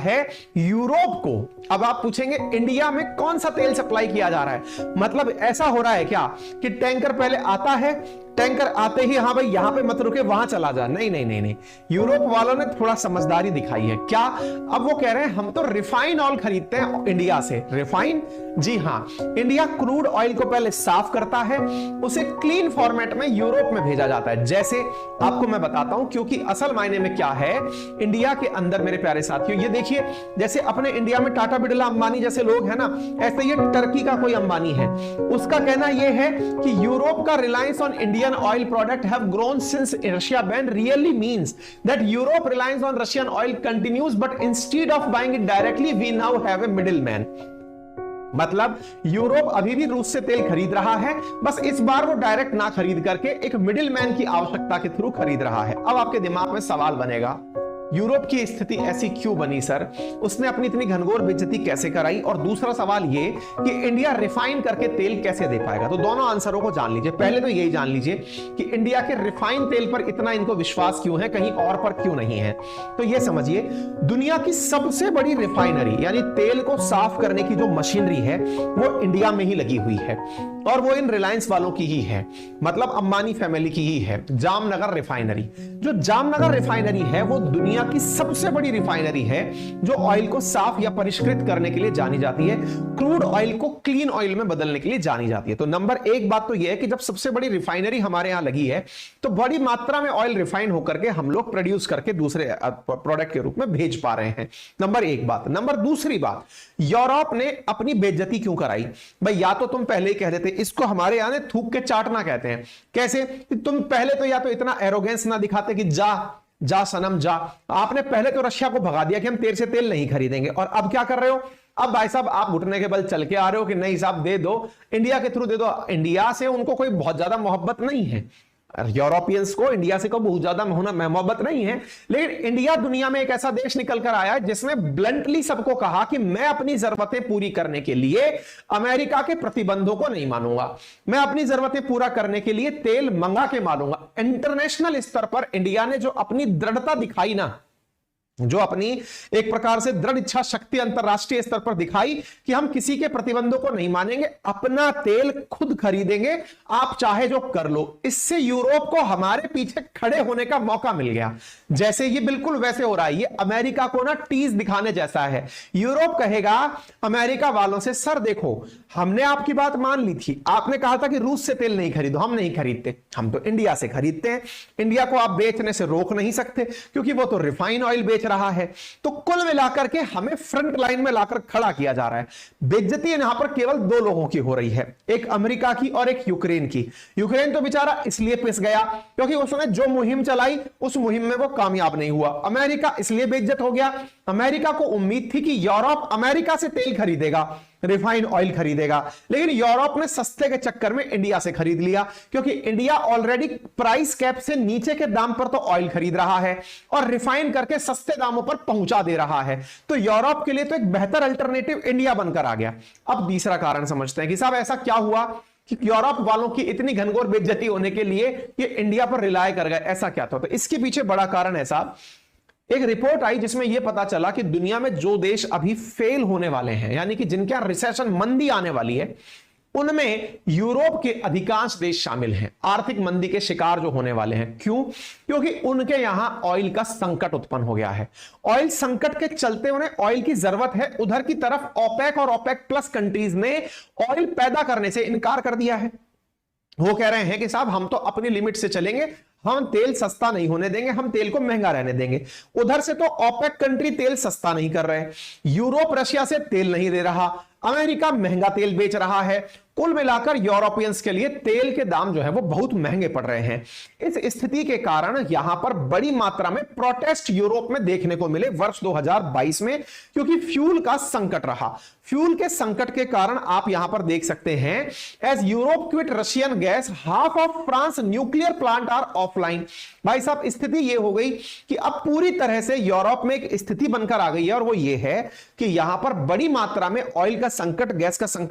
है यूरोप को। अब आप पूछेंगे इंडिया में कौन सा तेल सप्लाई किया जा रहा है, मतलब ऐसा हो रहा है क्या कि टैंकर पहले आता है, टैंकर आते ही हाँ भाई यहां पे मत रुके वहां चला जा, नहीं नहीं नहीं नहीं, यूरोप वालों ने थोड़ा समझदारी दिखाई है। क्या, अब वो कह रहे हैं हम तो रिफाइन ऑयल खरीदते हैं इंडिया से। रिफाइन, जी हां, इंडिया क्रूड ऑयल को पहले साफ करता है, उसे क्लीन फॉर्मेट में यूरोप में भेजा जाता है। जैसे आपको मैं बताता हूं, क्योंकि असल मायने में क्या है इंडिया के अंदर मेरे प्यारे साथियों, ये देखिए जैसे अपने इंडिया में टाटा बिरला अंबानी जैसे लोग हैं ना, ऐसे ये टर्की का कोई अंबानी है, उसका कहना यह है कि यूरोप का reliance on Indian oil product have grown since Russia ban really means that Europe reliance on Russian oil continues, but instead of buying it directly we now have a middleman। मतलब Europe अभी भी रूस से तेल खरीद रहा है, बस इस बार वो डायरेक्ट ना खरीद करके एक मिडिलमैन की आवश्यकता के थ्रू खरीद रहा है। अब आपके दिमाग में सवाल बनेगा, यूरोप की स्थिति ऐसी क्यों बनी सर, उसने अपनी इतनी घनघोर बेइज्जती कैसे कराई, और दूसरा सवाल ये कि इंडिया रिफाइन करके तेल कैसे दे पाएगा। तो दोनों आंसरों को जान लीजिए। पहले तो यही जान लीजिए कि इंडिया के रिफाइन तेल पर इतना इनको विश्वास क्यों है, कहीं और पर क्यों नहीं है। तो ये समझिए, दुनिया की सबसे बड़ी रिफाइनरी यानी तेल को साफ करने की जो मशीनरी है वो इंडिया में ही लगी हुई है, और वो इन रिलायंस वालों की ही है, मतलब अंबानी फैमिली की ही है, जामनगर रिफाइनरी। जो जामनगर रिफाइनरी है वो दुनिया की सबसे बड़ी रिफाइनरी है जो ऑयल को साफ या परिष्कृत करने के लिए जानी जाती है, क्रूड ऑयल को क्लीन ऑयल में बदलने के लिए जानी जाती है। तो नंबर एक बात तो यह है कि जब सबसे बड़ी रिफाइनरी हमारे यहां लगी है तो बड़ी मात्रा में ऑयल रिफाइन होकर के हम लोग प्रोड्यूस करके दूसरे प्रोडक्ट के रूप में भेज पा रहे हैं। नंबर एक बात। नंबर दूसरी बात, यूरोप ने अपनी बेइज्जती क्यों कराई भाई? या तो तुम पहले ही कह देते, इसको हमारे यहां थूक के चाटना कहते हैं। कैसे? तुम पहले तो या तो इतना एरोगेंस ना दिखाते कि जा सनम जा, आपने पहले तो रशिया को भगा दिया कि हम तेरे से तेल नहीं खरीदेंगे, और अब क्या कर रहे हो? अब भाई साहब आप घुटने के बल चल के आ रहे हो कि नहीं साहब दे दो, इंडिया के थ्रू दे दो। इंडिया से उनको कोई बहुत ज्यादा मोहब्बत नहीं है, यूरोपियंस को इंडिया से को बहुत ज्यादा मोहब्बत नहीं है, लेकिन इंडिया दुनिया में एक ऐसा देश निकल कर आया है जिसने ब्लंटली सबको कहा कि मैं अपनी जरूरतें पूरी करने के लिए अमेरिका के प्रतिबंधों को नहीं मानूंगा, मैं अपनी जरूरतें पूरा करने के लिए तेल मंगा के मानूंगा। इंटरनेशनल स्तर पर इंडिया ने जो अपनी दृढ़ता दिखाई ना, जो अपनी एक प्रकार से दृढ़ इच्छा शक्ति अंतरराष्ट्रीय स्तर पर दिखाई कि हम किसी के प्रतिबंधों को नहीं मानेंगे, अपना तेल खुद खरीदेंगे, आप चाहे जो कर लो, इससे यूरोप को हमारे पीछे खड़े होने का मौका मिल गया। जैसे ये बिल्कुल वैसे हो रहा है, ये अमेरिका को ना टीज दिखाने जैसा है। यूरोप कहेगा अमेरिका वालों से, सर देखो हमने आपकी बात मान ली थी, आपने कहा था कि रूस से तेल नहीं खरीदो, हम नहीं खरीदते, हम तो इंडिया से खरीदते हैं, इंडिया को आप बेचने से रोक नहीं सकते क्योंकि वो तो रिफाइन ऑयल बेच रहा है। तो कुल मिलाकर के हमें फ्रंट लाइन में लाकर खड़ा किया जा रहा है। बेइज्जती यहां पर केवल दो लोगों की हो रही है, एक अमेरिका की और एक यूक्रेन की। यूक्रेन तो बेचारा इसलिए पिस गया क्योंकि उसने जो मुहिम चलाई उस मुहिम में वो कामयाब नहीं हुआ। अमेरिका इसलिए बेइज्जत हो गया, अमेरिका को उम्मीद थी कि यूरोप अमेरिका से तेल खरीदेगा, रिफाइंड ऑयल खरीदेगा, लेकिन यूरोप ने सस्ते के चक्कर में इंडिया से खरीद लिया क्योंकि इंडिया ऑलरेडी प्राइस कैप से नीचे के दाम पर तो ऑयल खरीद रहा है और रिफाइन करके सस्ते दामों पर पहुंचा दे रहा है। तो यूरोप के लिए तो एक बेहतर अल्टरनेटिव इंडिया बनकर आ गया। अब तीसरा कारण समझते हैं कि साहब ऐसा क्या हुआ कि यूरोप वालों की इतनी घनघोर बेइज्जती होने के लिए ये इंडिया पर रिलाय कर गए, ऐसा क्या था? तो इसके पीछे बड़ा कारण है साहब, एक रिपोर्ट आई जिसमें यह पता चला कि दुनिया में जो देश अभी फेल होने वाले हैं, यानी कि जिनके यहां रिसेशन मंदी आने वाली है, उनमें यूरोप के अधिकांश देश शामिल हैं, आर्थिक मंदी के शिकार जो होने वाले हैं। क्यों? क्योंकि उनके यहां ऑयल का संकट उत्पन्न हो गया है। ऑयल संकट के चलते उन्हें ऑयल की जरूरत है, उधर की तरफ ओपेक और ओपेक प्लस कंट्रीज ने ऑयल पैदा करने से इनकार कर दिया है। वो कह रहे हैं कि साहब हम तो अपनी लिमिट से चलेंगे, हम तेल सस्ता नहीं होने देंगे, हम तेल को महंगा रहने देंगे। उधर से तो ओपेक कंट्री तेल सस्ता नहीं कर रहे, यूरोप रशिया से तेल नहीं दे रहा, अमेरिका महंगा तेल बेच रहा है। कुल मिलाकर यूरोपियंस के लिए तेल के दाम जो है वो बहुत महंगे पड़ रहे हैं। इस स्थिति के कारण यहां पर बड़ी मात्रा में प्रोटेस्ट यूरोप में देखने को मिले वर्ष 2022 में, क्योंकि फ्यूल का संकट रहा। फ्यूल के संकट के कारण आप यहां पर देख सकते हैं, as Europe quit Russian gas, half of France nuclear plant are offline. भाई साहब स्थिति यह हो गई कि अब पूरी तरह से यूरोप में एक स्थिति बनकर आ गई है, और वो ये है कि यहां पर बड़ी मात्रा में ऑयल का संकट, गैस का संकट